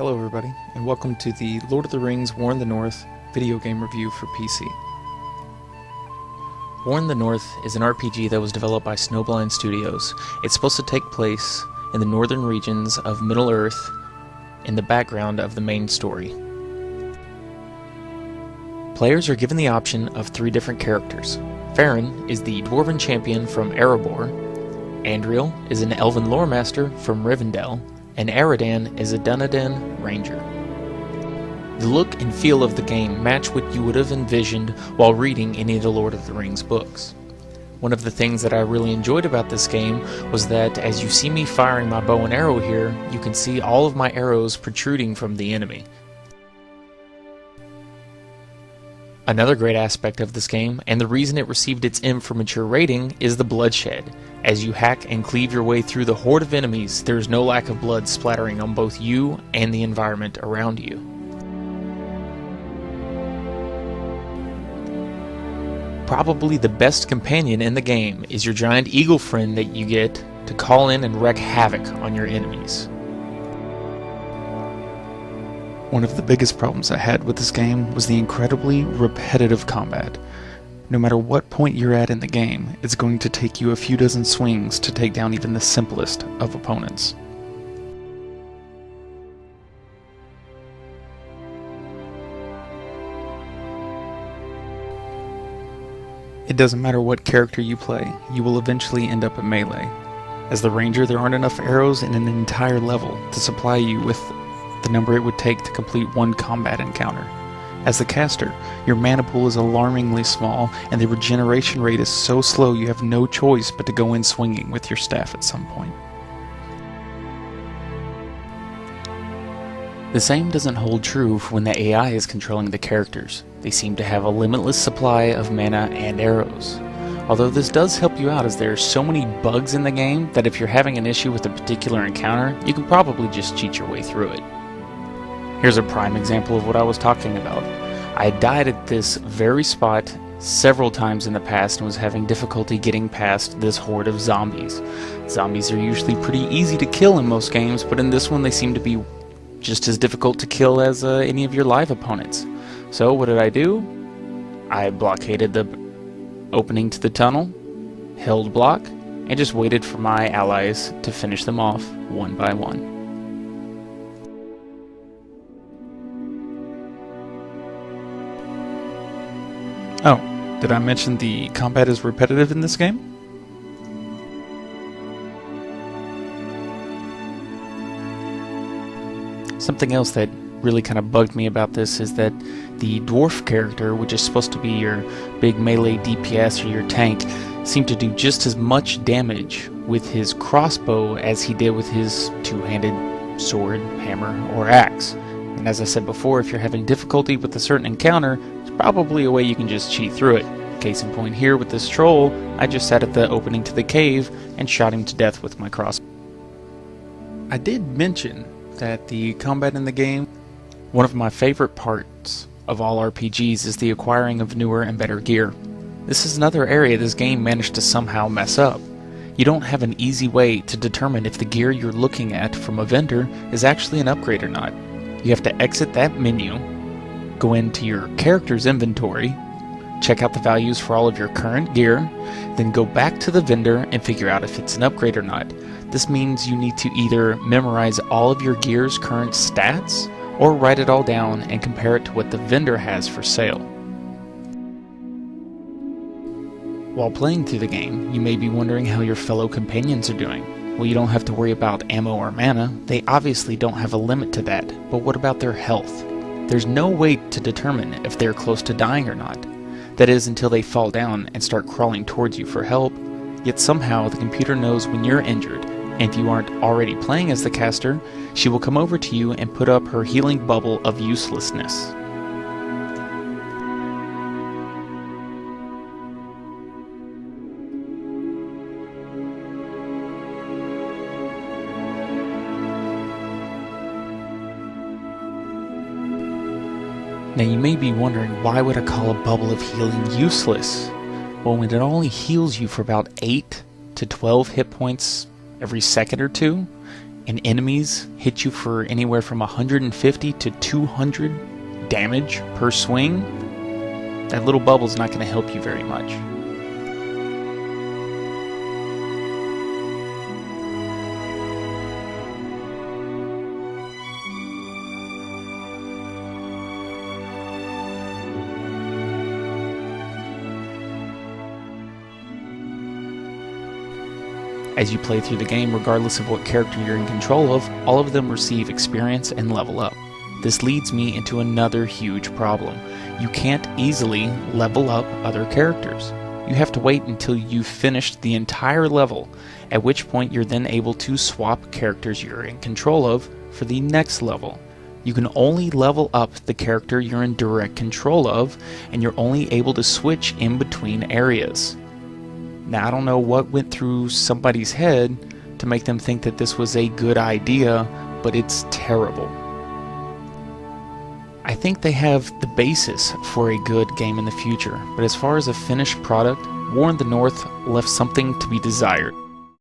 Hello everybody, and welcome to the Lord of the Rings War in the North video game review for PC. War in the North is an RPG that was developed by Snowblind Studios. It's supposed to take place in the northern regions of Middle-earth in the background of the main story. Players are given the option of 3 different characters. Farron is the Dwarven champion from Erebor, Andriel is an Elven lore master from Rivendell, and Aradan is a Dunedain ranger. The look and feel of the game match what you would have envisioned while reading any of the Lord of the Rings books. One of the things that I really enjoyed about this game was that as you see me firing my bow and arrow here, you can see all of my arrows protruding from the enemy. Another great aspect of this game, and the reason it received its M for Mature rating, is the bloodshed. As you hack and cleave your way through the horde of enemies, there is no lack of blood splattering on both you and the environment around you. Probably the best companion in the game is your giant eagle friend that you get to call in and wreak havoc on your enemies. One of the biggest problems I had with this game was the incredibly repetitive combat. No matter what point you're at in the game, it's going to take you a few dozen swings to take down even the simplest of opponents. It doesn't matter what character you play, you will eventually end up at melee. As the ranger, there aren't enough arrows in an entire level to supply you with the number it would take to complete one combat encounter. As the caster, your mana pool is alarmingly small, and the regeneration rate is so slow you have no choice but to go in swinging with your staff at some point. The same doesn't hold true for when the AI is controlling the characters. They seem to have a limitless supply of mana and arrows. Although this does help you out, as there are so many bugs in the game that if you're having an issue with a particular encounter, you can probably just cheat your way through it. Here's a prime example of what I was talking about. I died at this very spot several times in the past and was having difficulty getting past this horde of zombies. Zombies are usually pretty easy to kill in most games, but in this one they seem to be just as difficult to kill as any of your live opponents. So what did I do? I blockaded the opening to the tunnel, held block, and just waited for my allies to finish them off one by one. Oh, did I mention the combat is repetitive in this game? Something else that really kind of bugged me about this is that the dwarf character, which is supposed to be your big melee DPS or your tank, seemed to do just as much damage with his crossbow as he did with his two-handed sword, hammer, or axe. And as I said before, if you're having difficulty with a certain encounter, there's probably a way you can just cheat through it. Case in point here with this troll, I just sat at the opening to the cave and shot him to death with my crossbow. I did mention that the combat in the game, one of my favorite parts of all RPGs is the acquiring of newer and better gear. This is another area this game managed to somehow mess up. You don't have an easy way to determine if the gear you're looking at from a vendor is actually an upgrade or not. You have to exit that menu, go into your character's inventory, check out the values for all of your current gear, then go back to the vendor and figure out if it's an upgrade or not. This means you need to either memorize all of your gear's current stats, or write it all down and compare it to what the vendor has for sale. While playing through the game, you may be wondering how your fellow companions are doing. Well, you don't have to worry about ammo or mana. They obviously don't have a limit to that, but what about their health? There's no way to determine if they're close to dying or not. That is, until they fall down and start crawling towards you for help. Yet somehow the computer knows when you're injured, and if you aren't already playing as the caster, she will come over to you and put up her healing bubble of uselessness. Now you may be wondering, why would I call a bubble of healing useless? Well, when it only heals you for about 8 to 12 hit points every second or two, and enemies hit you for anywhere from 150 to 200 damage per swing, that little bubble's not going to help you very much. As you play through the game, regardless of what character you're in control of, all of them receive experience and level up. This leads me into another huge problem. You can't easily level up other characters. You have to wait until you've finished the entire level, at which point you're then able to swap characters you're in control of for the next level. You can only level up the character you're in direct control of, and you're only able to switch in between areas. Now, I don't know what went through somebody's head to make them think that this was a good idea, but it's terrible. I think they have the basis for a good game in the future, but as far as a finished product, War in the North left something to be desired.